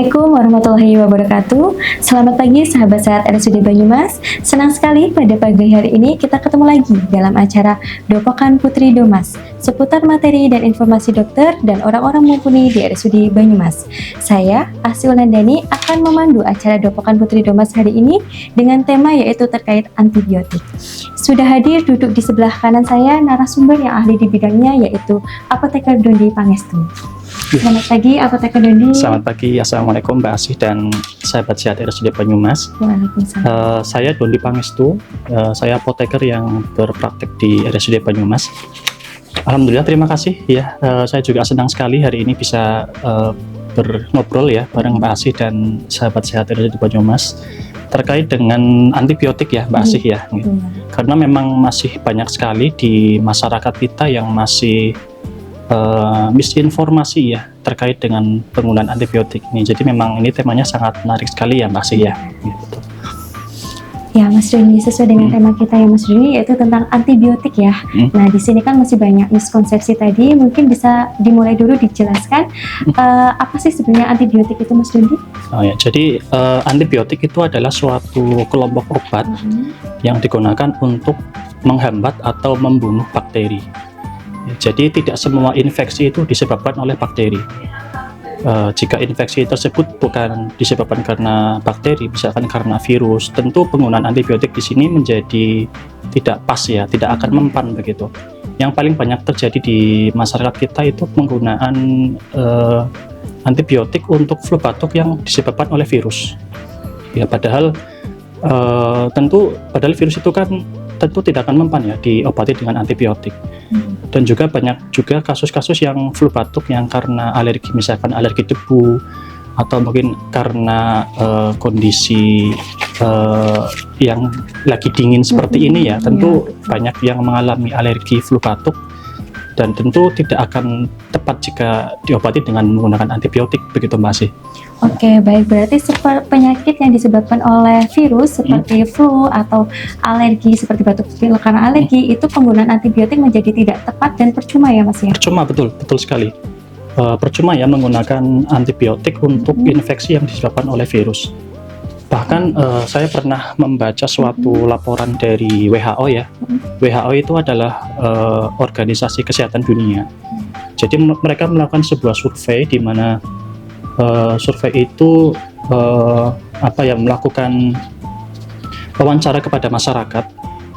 Assalamualaikum warahmatullahi wabarakatuh. Selamat pagi sahabat sehat RSUD Banyumas. Senang sekali pada pagi hari ini kita ketemu lagi dalam acara Dopokan Putri Domas seputar materi dan informasi dokter dan orang-orang mumpuni di RSUD Banyumas. Saya, Asy Wulandani, akan memandu acara Dopokan Putri Domas hari ini dengan tema yaitu terkait antibiotik. Sudah hadir duduk di sebelah kanan saya narasumber yang ahli di bidangnya yaitu Apoteker Dondi Pangestu. Selamat pagi Apoteker Dondi. Selamat pagi, Assalamualaikum Mbak Asih dan sahabat sehat RSUD Banyumas. Waalaikumsalam. Saya Dondi Pangestu, saya apoteker yang berpraktek di RSUD Banyumas. Alhamdulillah, terima kasih ya. Saya juga senang sekali hari ini bisa berngobrol ya bareng Mbak Asih dan sahabat sehat RSUD Banyumas terkait dengan antibiotik ya Mbak Asih ya. Karena memang masih banyak sekali di masyarakat kita yang masih misinformasi ya terkait dengan penggunaan antibiotik ini. Jadi memang ini temanya sangat menarik sekali ya Mbak Asih ya. Gitu. Ya Mas Doni, sesuai dengan tema kita ya Mas Doni, yaitu tentang antibiotik ya. Nah di sini kan masih banyak miskonsepsi tadi, mungkin bisa dimulai dulu dijelaskan apa sih sebenarnya antibiotik itu Mas Doni? Oh ya, jadi antibiotik itu adalah suatu kelompok obat yang digunakan untuk menghambat atau membunuh bakteri. Jadi tidak semua infeksi itu disebabkan oleh bakteri. Jika infeksi tersebut bukan disebabkan karena bakteri, misalkan karena virus, tentu penggunaan antibiotik di sini menjadi tidak pas ya, tidak akan mempan begitu. Yang paling banyak terjadi di masyarakat kita itu penggunaan antibiotik untuk flu batuk yang disebabkan oleh virus. Ya padahal padahal virus itu kan tentu tidak akan mempan ya diobati dengan antibiotik. Dan juga banyak juga kasus-kasus yang flu batuk yang karena alergi, misalkan alergi debu atau mungkin karena kondisi yang lagi dingin seperti ini ya, tentu banyak yang mengalami alergi flu batuk dan tentu tidak akan tepat jika diobati dengan menggunakan antibiotik begitu Mbak Asih. Oke, baik, berarti penyakit yang disebabkan oleh virus seperti flu atau alergi seperti batuk pilek karena alergi itu penggunaan antibiotik menjadi tidak tepat dan percuma ya Mas ya? Percuma, betul sekali. Percuma ya menggunakan antibiotik untuk infeksi yang disebabkan oleh virus. Bahkan saya pernah membaca suatu laporan dari WHO ya. WHO itu adalah organisasi kesehatan dunia. Jadi mereka melakukan sebuah survei di mana survei itu melakukan wawancara kepada masyarakat.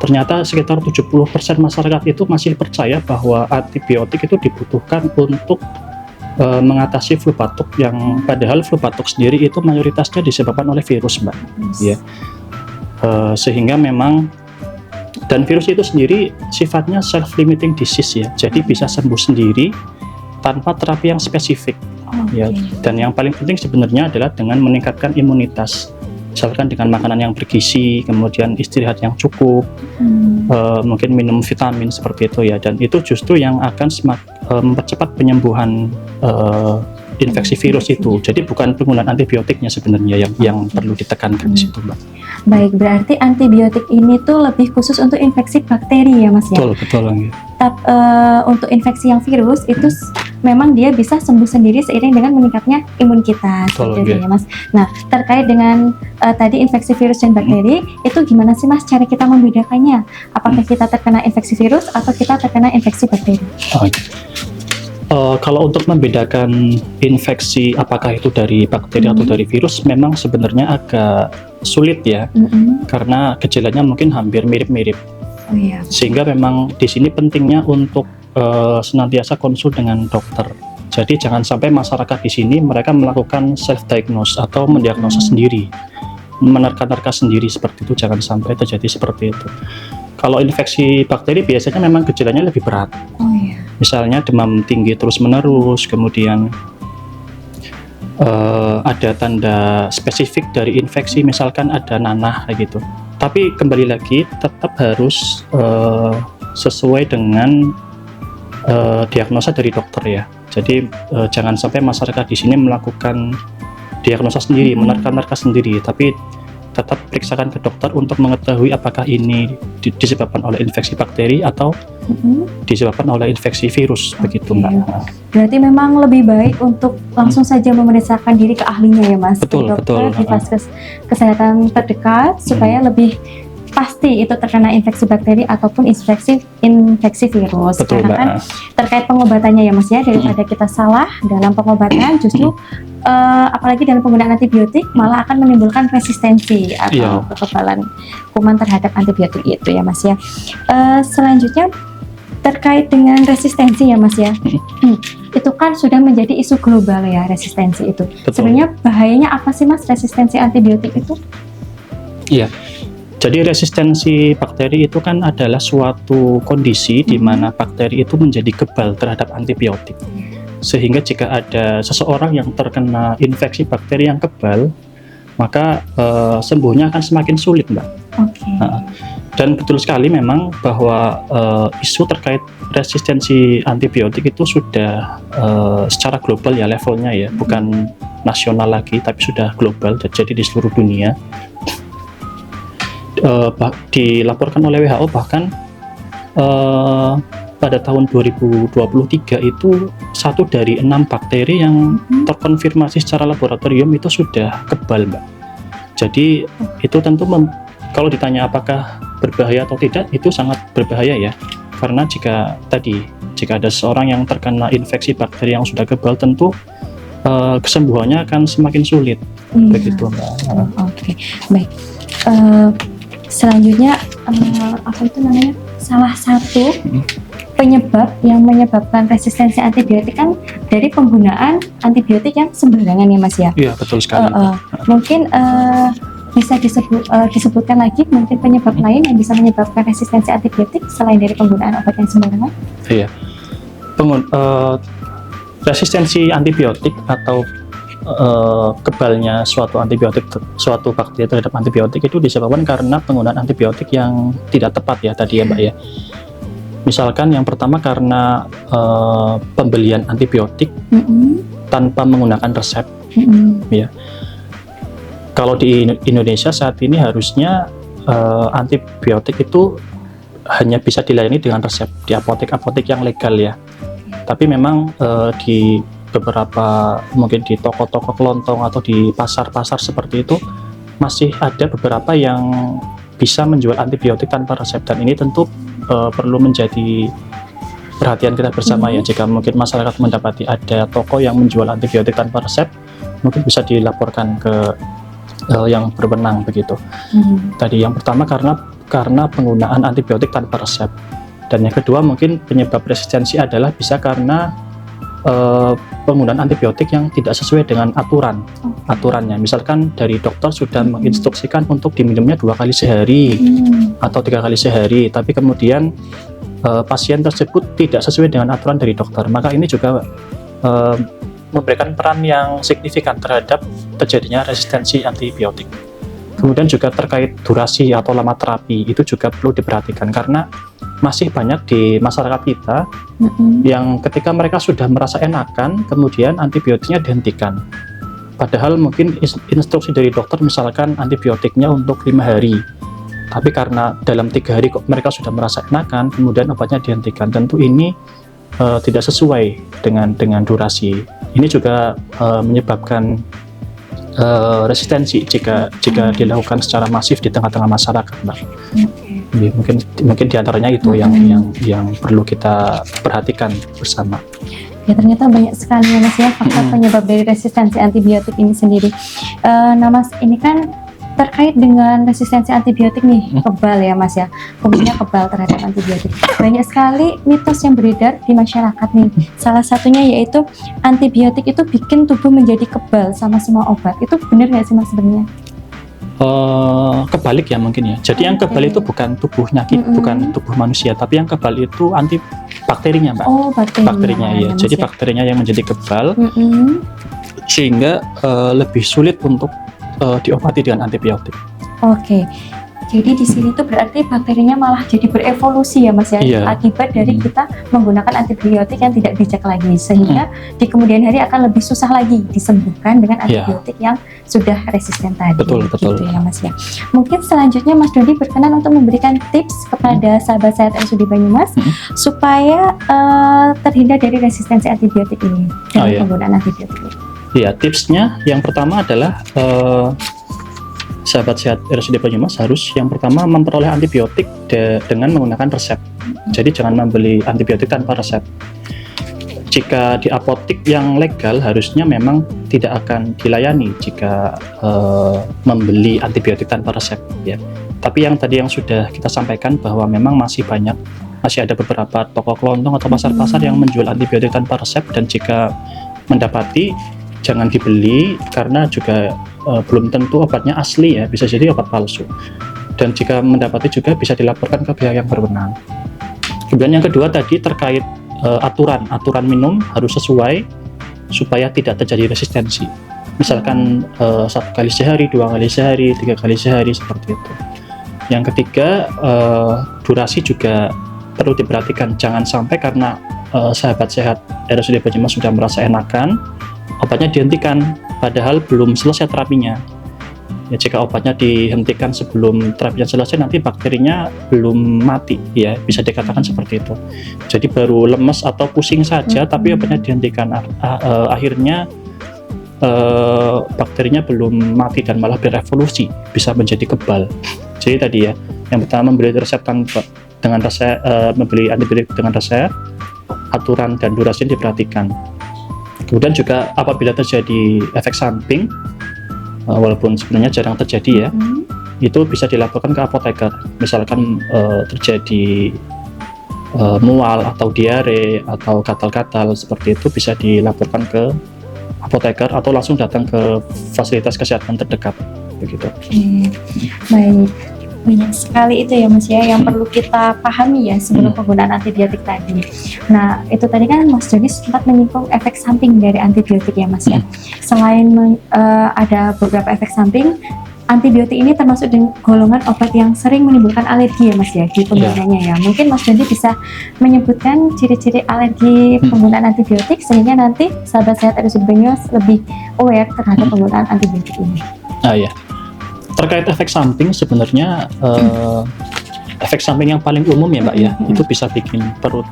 Ternyata sekitar 70% masyarakat itu masih percaya bahwa antibiotik itu dibutuhkan untuk mengatasi flu batuk, yang padahal flu batuk sendiri itu mayoritasnya disebabkan oleh virus Mbak. Ya. Sehingga memang dan virus itu sendiri sifatnya self-limiting disease ya. Jadi bisa sembuh sendiri tanpa terapi yang spesifik. Ya, dan yang paling penting sebenarnya adalah dengan meningkatkan imunitas, misalkan dengan makanan yang bergizi, kemudian istirahat yang cukup, mungkin minum vitamin seperti itu ya, dan itu justru yang akan mempercepat penyembuhan infeksi virus itu. Jadi bukan penggunaan antibiotiknya sebenarnya yang perlu ditekankan di situ Mbak. Baik, berarti antibiotik ini tuh lebih khusus untuk infeksi bakteri ya Mas ya? Betul. Untuk infeksi yang virus itu memang dia bisa sembuh sendiri seiring dengan meningkatnya imun kita ya Mas. Nah terkait dengan tadi infeksi virus dan bakteri itu gimana sih Mas cara kita membedakannya? Apakah kita terkena infeksi virus atau kita terkena infeksi bakteri? Kalau untuk membedakan infeksi apakah itu dari bakteri atau dari virus memang sebenarnya agak sulit ya, karena gejalanya mungkin hampir mirip-mirip. Sehingga memang di sini pentingnya untuk senantiasa konsul dengan dokter. Jadi jangan sampai masyarakat di sini mereka melakukan self-diagnose atau mendiagnosa sendiri, menerka-nerka sendiri seperti itu, jangan sampai terjadi seperti itu. Kalau infeksi bakteri biasanya memang gejalanya lebih berat. Misalnya demam tinggi terus-menerus, kemudian ada tanda spesifik dari infeksi, misalkan ada nanah kayak gitu. Tapi kembali lagi tetap harus sesuai dengan diagnosa dari dokter ya. Jadi jangan sampai masyarakat di sini melakukan diagnosa sendiri, menerka-nerka sendiri, tapi tetap periksakan ke dokter untuk mengetahui apakah ini disebabkan oleh infeksi bakteri atau disebabkan oleh infeksi virus begitu Mbak. Berarti memang lebih baik untuk langsung saja memeriksakan diri ke ahlinya ya Mas, Betul, ke dokter betul. di vaskes kesehatan terdekat supaya lebih pasti itu terkena infeksi bakteri ataupun infeksi virus. Betul Karena Mbak. kan terkait pengobatannya ya Mas ya, daripada kita salah dalam pengobatan justru apalagi dalam penggunaan antibiotik malah akan menimbulkan resistensi atau kekebalan kuman terhadap antibiotik itu ya Mas ya. Selanjutnya terkait dengan resistensi ya Mas ya, itu kan sudah menjadi isu global ya resistensi itu. Betul. Sebenarnya bahayanya apa sih Mas resistensi antibiotik itu? Iya. Jadi resistensi bakteri itu kan adalah suatu kondisi di mana bakteri itu menjadi kebal terhadap antibiotik. Sehingga jika ada seseorang yang terkena infeksi bakteri yang kebal, maka sembuhnya akan semakin sulit, Mbak. Oke. Dan betul sekali memang bahwa isu terkait resistensi antibiotik itu sudah secara global ya levelnya ya, bukan nasional lagi tapi sudah global, jadi di seluruh dunia. Dilaporkan oleh WHO bahkan pada tahun 2023 itu 1 dari 6 bakteri yang terkonfirmasi secara laboratorium itu sudah kebal, Mbak. Jadi itu tentu kalau ditanya apakah berbahaya atau tidak, itu sangat berbahaya ya, karena jika ada seseorang yang terkena infeksi bakteri yang sudah kebal, tentu kesembuhannya akan semakin sulit. Begitu Mbak. Oke. Baik. Selanjutnya apa itu namanya, salah satu penyebab yang menyebabkan resistensi antibiotik kan dari penggunaan antibiotik yang sembarangan ya Mas ya. Iya betul sekali. Mungkin bisa disebutkan lagi mungkin penyebab lain yang bisa menyebabkan resistensi antibiotik selain dari penggunaan obat yang sembarangan? Iya. Resistensi antibiotik atau kebalnya suatu bakteri terhadap antibiotik itu disebabkan karena penggunaan antibiotik yang tidak tepat ya tadi ya Mbak ya. Misalkan yang pertama karena pembelian antibiotik tanpa menggunakan resep ya. Kalau di Indonesia saat ini harusnya antibiotik itu hanya bisa dilayani dengan resep di apotek-apotek yang legal ya. Tapi memang di beberapa mungkin di toko-toko kelontong atau di pasar-pasar seperti itu masih ada beberapa yang bisa menjual antibiotik tanpa resep, dan ini tentu perlu menjadi perhatian kita bersama ya. Jika mungkin masyarakat mendapati ada toko yang menjual antibiotik tanpa resep, mungkin bisa dilaporkan ke yang berwenang begitu. Tadi yang pertama karena penggunaan antibiotik tanpa resep, dan yang kedua mungkin penyebab resistensi adalah bisa karena penggunaan antibiotik yang tidak sesuai dengan aturannya. Misalkan dari dokter sudah menginstruksikan untuk diminumnya 2 kali sehari atau 3 kali sehari, tapi kemudian pasien tersebut tidak sesuai dengan aturan dari dokter, maka ini juga memberikan peran yang signifikan terhadap terjadinya resistensi antibiotik. Kemudian juga terkait durasi atau lama terapi, itu juga perlu diperhatikan karena masih banyak di masyarakat kita yang ketika mereka sudah merasa enakan, kemudian antibiotiknya dihentikan. Padahal mungkin instruksi dari dokter misalkan antibiotiknya untuk 5 hari, tapi karena dalam 3 hari kok mereka sudah merasa enakan, kemudian obatnya dihentikan. Tentu ini tidak sesuai dengan durasi. Ini juga menyebabkan resistensi jika dilakukan secara masif di tengah-tengah masyarakat, Mbak. Mungkin diantaranya itu yang perlu kita perhatikan bersama. Ya ternyata banyak sekali ya Mas ya faktor penyebab dari resistensi antibiotik ini sendiri. Nah Mas, ini kan terkait dengan resistensi antibiotik nih, kebal ya Mas ya, umumnya kebal terhadap antibiotik. Banyak sekali mitos yang beredar di masyarakat nih. Salah satunya yaitu antibiotik itu bikin tubuh menjadi kebal sama semua obat. Itu benar nggak sih Mas sebenarnya? Kebalik ya mungkin ya. Jadi yang kebal itu bukan tubuhnya, bukan tubuh manusia, tapi yang kebal itu bakterinya Mbak. Oh, bakterinya ya. Jadi bakterinya yang menjadi kebal, sehingga lebih sulit untuk diobati dengan antibiotik. Oke. Jadi di sini tuh berarti bakterinya malah jadi berevolusi ya Mas ya, Iya. akibat dari kita menggunakan antibiotik yang tidak bijak lagi, sehingga di kemudian hari akan lebih susah lagi disembuhkan dengan Iya. antibiotik yang sudah resisten tadi. Betul. Gitu ya Mas ya. Mungkin selanjutnya Mas Dodi berkenan untuk memberikan tips kepada sahabat sehat RSUD Banyumas supaya terhindar dari resistensi antibiotik ini dengan iya. penggunaan antibiotik ini. Ya, tipsnya yang pertama adalah sahabat sehat RSUD Banyumas harus yang pertama memperoleh antibiotik dengan menggunakan resep. Jadi jangan membeli antibiotik tanpa resep. Jika di apotik yang legal harusnya memang tidak akan dilayani jika membeli antibiotik tanpa resep ya. Tapi yang tadi yang sudah kita sampaikan bahwa memang masih ada beberapa toko kelontong atau pasar-pasar yang menjual antibiotik tanpa resep, dan jika mendapati jangan dibeli karena juga belum tentu obatnya asli ya, bisa jadi obat palsu. Dan jika mendapati juga bisa dilaporkan ke pihak yang berwenang. Kemudian yang kedua tadi terkait aturan minum harus sesuai supaya tidak terjadi resistensi. Misalkan 1 kali sehari, 2 kali sehari, 3 kali sehari seperti itu. Yang ketiga durasi juga perlu diperhatikan, jangan sampai karena sahabat sehat RSUD Banyumas sudah merasa enakan, obatnya dihentikan padahal belum selesai terapinya. Ya, jika obatnya dihentikan sebelum terapinya selesai, nanti bakterinya belum mati ya, bisa dikatakan seperti itu. Jadi baru lemes atau pusing saja tapi obatnya dihentikan, akhirnya bakterinya belum mati dan malah berevolusi, bisa menjadi kebal. Jadi tadi ya, yang pertama membeli resep dengan resep, membeli antibiotik dengan resep, aturan dan durasi diperhatikan. Kemudian juga apabila terjadi efek samping, walaupun sebenarnya jarang terjadi ya, itu bisa dilaporkan ke apoteker. Misalkan terjadi mual atau diare atau gatal-gatal seperti itu, bisa dilaporkan ke apoteker atau langsung datang ke fasilitas kesehatan terdekat begitu. Baik. Banyak sekali itu ya Mas ya yang perlu kita pahami ya sebelum penggunaan antibiotik tadi. Nah itu tadi kan Mas Dodi sempat menyinggung efek samping dari antibiotik ya Mas ya. Selain ada beberapa efek samping, antibiotik ini termasuk dengan golongan obat yang sering menimbulkan alergi ya Mas ya di penggunaannya ya. Mungkin Mas Dodi bisa menyebutkan ciri-ciri alergi penggunaan antibiotik sehingga nanti sahabat sehat RSUD Banyumas lebih aware terhadap penggunaan antibiotik ini. Ya. Terkait efek samping sebenarnya efek samping yang paling umum ya Mbak ya, itu bisa bikin perut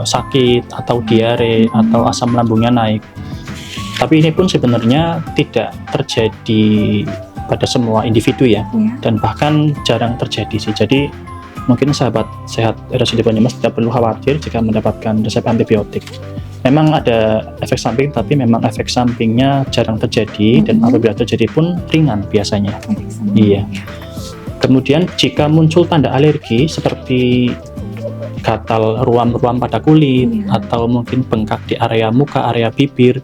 sakit atau diare atau asam lambungnya naik. Tapi ini pun sebenarnya tidak terjadi pada semua individu ya, dan bahkan jarang terjadi sih. Jadi mungkin sahabat sehat RSUD Banyumas tidak perlu khawatir jika mendapatkan resep antibiotik. Memang ada efek samping, tapi memang efek sampingnya jarang terjadi, dan apabila terjadi pun ringan biasanya. Iya. Kemudian jika muncul tanda alergi seperti gatal ruam-ruam pada kulit atau mungkin bengkak di area muka, area bibir,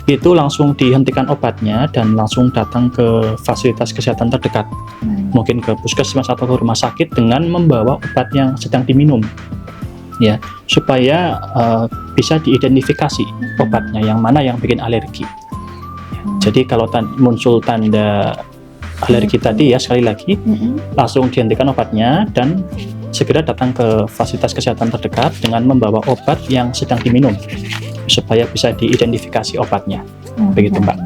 itu langsung dihentikan obatnya dan langsung datang ke fasilitas kesehatan terdekat. Mungkin ke puskesmas atau ke rumah sakit dengan membawa obat yang sedang diminum. Ya, supaya bisa diidentifikasi obatnya yang mana yang bikin alergi. Jadi kalau muncul tanda alergi tadi ya, sekali lagi langsung dihentikan obatnya dan segera datang ke fasilitas kesehatan terdekat dengan membawa obat yang sedang diminum supaya bisa diidentifikasi obatnya. Begitu Mbak.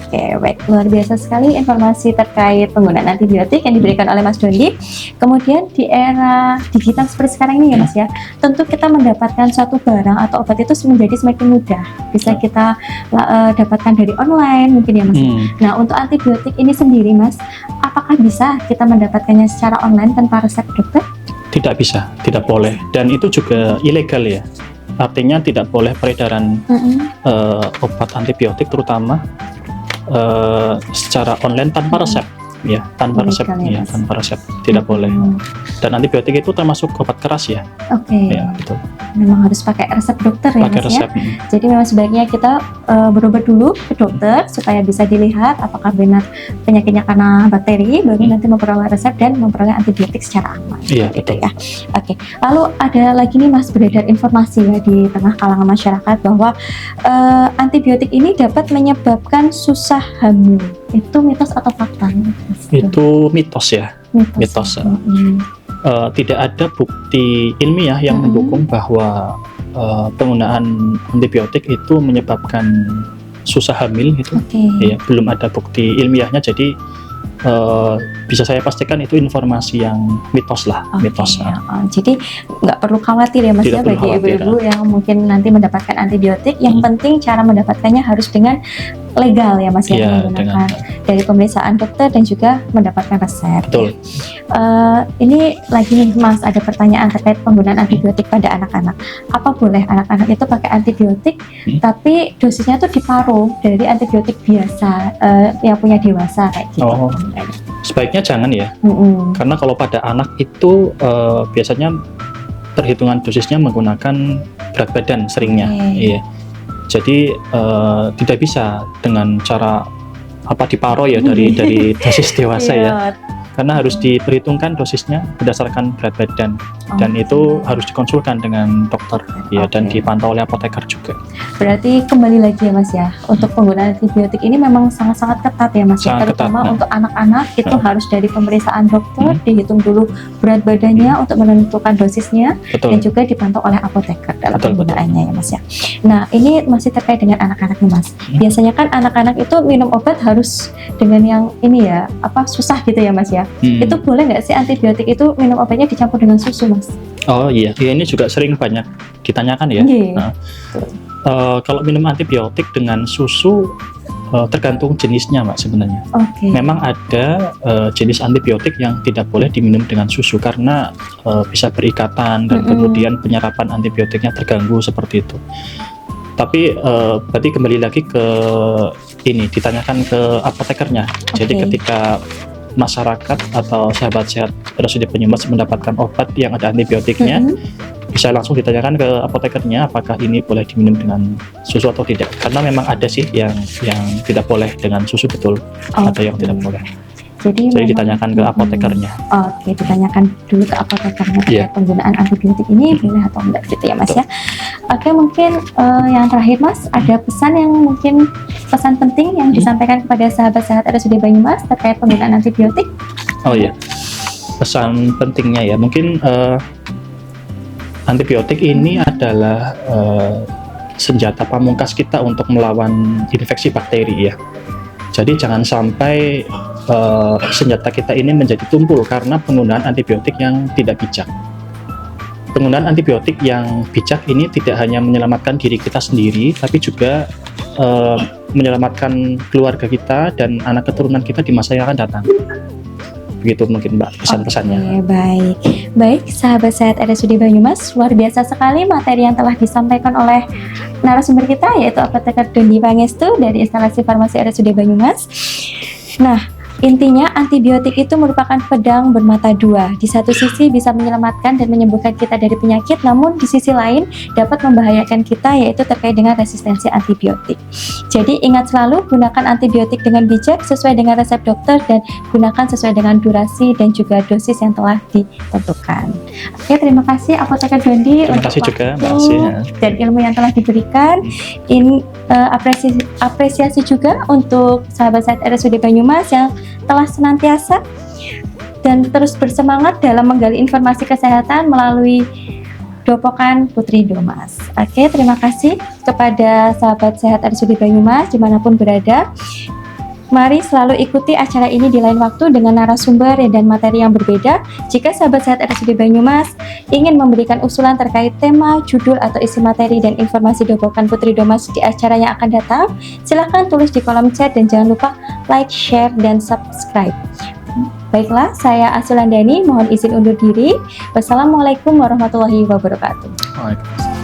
Oke, baik, luar biasa sekali informasi terkait penggunaan antibiotik yang diberikan oleh Mas Dodi. Kemudian di era digital seperti sekarang ini ya Mas ya, tentu kita mendapatkan suatu barang atau obat itu menjadi semakin mudah, bisa kita dapatkan dari online mungkin ya Mas. Nah untuk antibiotik ini sendiri Mas, apakah bisa kita mendapatkannya secara online tanpa resep dokter? Tidak bisa, tidak boleh, dan itu juga ilegal ya. Artinya tidak boleh peredaran obat antibiotik terutama secara online tanpa resep ya, tanpa resep ya, tanpa resep tidak boleh. Dan antibiotik itu termasuk obat keras ya. Oke. Ya, betul. memang harus pakai resep dokter ya pakai Mas ya. resep. Jadi memang sebaiknya kita berobat dulu ke dokter supaya bisa dilihat apakah benar penyakitnya karena bakteri, baru nanti memperoleh resep dan memperoleh antibiotik secara aman. Iya, Gitu betul. ya. Oke. Lalu ada lagi nih Mas, beredar informasi ya di tengah kalangan masyarakat bahwa antibiotik ini dapat menyebabkan susah hamil. Itu mitos atau fakta? Mas? Itu mitos ya. Mitos. Tidak ada bukti ilmiah yang mendukung bahwa penggunaan antibiotik itu menyebabkan susah hamil gitu. Oke. Ya, belum ada bukti ilmiahnya, jadi bisa saya pastikan itu informasi yang mitos lah. Oke, Mitos. jadi nggak perlu khawatir ya Mas Tidak ya perlu bagi khawatir, ibu-ibu yang mungkin nanti mendapatkan antibiotik. Yang penting cara mendapatkannya harus dengan legal ya Mas ya, Iya, menggunakan dari pemeriksaan dokter dan juga mendapatkan resep. Betul. Ini lagi nih Mas, ada pertanyaan terkait penggunaan antibiotik pada anak-anak. Apa boleh anak-anak itu pakai antibiotik tapi dosisnya tuh diparuh dari antibiotik biasa yang punya dewasa kayak gitu? Oh, sebaiknya jangan ya, karena kalau pada anak itu biasanya perhitungan dosisnya menggunakan berat badan seringnya. Iya. Jadi tidak bisa dengan cara diparo ya dari dosis dewasa ya, karena harus diperhitungkan dosisnya berdasarkan berat badan dan itu harus dikonsulkan dengan dokter ya, dan dipantau oleh apoteker juga. Berarti kembali lagi ya Mas ya, untuk penggunaan antibiotik ini memang sangat-sangat ketat ya Mas ya, terutama untuk anak-anak itu harus dari pemeriksaan dokter, dihitung dulu berat badannya untuk menentukan dosisnya. Betul. Dan juga dipantau oleh apoteker dalam penggunaannya ya Mas ya. Nah ini masih terkait dengan anak-anak nih Mas. Biasanya kan anak-anak itu minum obat harus dengan yang ini ya, susah gitu ya Mas ya. Itu boleh nggak sih antibiotik itu minum obatnya dicampur dengan susu Mas? Oh iya, ini juga sering banyak ditanyakan ya. Nah, kalau minum antibiotik dengan susu tergantung jenisnya Mbak sebenarnya. Memang ada jenis antibiotik yang tidak boleh diminum dengan susu karena bisa berikatan dan kemudian penyerapan antibiotiknya terganggu seperti itu. Tapi berarti kembali lagi ke ini, ditanyakan ke apotekernya. Jadi ketika masyarakat atau sahabat sehat RSUD Banyumas mendapatkan obat yang ada antibiotiknya, bisa langsung ditanyakan ke apotekernya apakah ini boleh diminum dengan susu atau tidak, karena memang ada sih yang tidak boleh dengan susu, betul. Ada yang tidak boleh. Jadi ditanyakan ke apotekernya. Oke, ditanyakan dulu ke apotekernya terkait penggunaan antibiotik ini boleh atau enggak gitu ya Mas ya. Oke, mungkin yang terakhir Mas, ada pesan yang mungkin pesan penting yang disampaikan kepada sahabat sehat RSUD Banyumas terkait penggunaan antibiotik? Oh iya, pesan pentingnya ya mungkin antibiotik ini adalah senjata pamungkas kita untuk melawan infeksi bakteri ya. Jadi jangan sampai senjata kita ini menjadi tumpul karena penggunaan antibiotik yang tidak bijak. Penggunaan antibiotik yang bijak ini tidak hanya menyelamatkan diri kita sendiri, tapi juga menyelamatkan keluarga kita dan anak keturunan kita di masa yang akan datang. Begitu mungkin Mbak pesan-pesannya. Baik sahabat sehat RSUD Banyumas, luar biasa sekali materi yang telah disampaikan oleh narasumber kita, yaitu apoteker Dondi Pangestu dari instalasi farmasi RSUD Banyumas. Nah, intinya antibiotik itu merupakan pedang bermata dua. Di satu sisi bisa menyelamatkan dan menyembuhkan kita dari penyakit, namun di sisi lain dapat membahayakan kita, yaitu terkait dengan resistensi antibiotik. Jadi ingat selalu gunakan antibiotik dengan bijak sesuai dengan resep dokter dan gunakan sesuai dengan durasi dan juga dosis yang telah ditentukan. Oke, terima kasih apoteker Dondi terima kasih juga Mbak Asy dan ilmu yang telah diberikan. Apresiasi juga untuk sahabat sehat RSUD Banyumas yang telah senantiasa dan terus bersemangat dalam menggali informasi kesehatan melalui Dopokan Putri Domas. Oke, terima kasih kepada sahabat sehat RSUD Banyumas dimanapun berada. Mari selalu ikuti acara ini di lain waktu dengan narasumber dan materi yang berbeda. Jika sahabat sehat RSUD Banyumas ingin memberikan usulan terkait tema, judul, atau isi materi dan informasi Dopokan Putri Domas di acara yang akan datang, silahkan tulis di kolom chat dan jangan lupa like, share, dan subscribe. Baiklah, saya Asy Landani, mohon izin undur diri. Wassalamualaikum warahmatullahi wabarakatuh. Waalaikumsalam.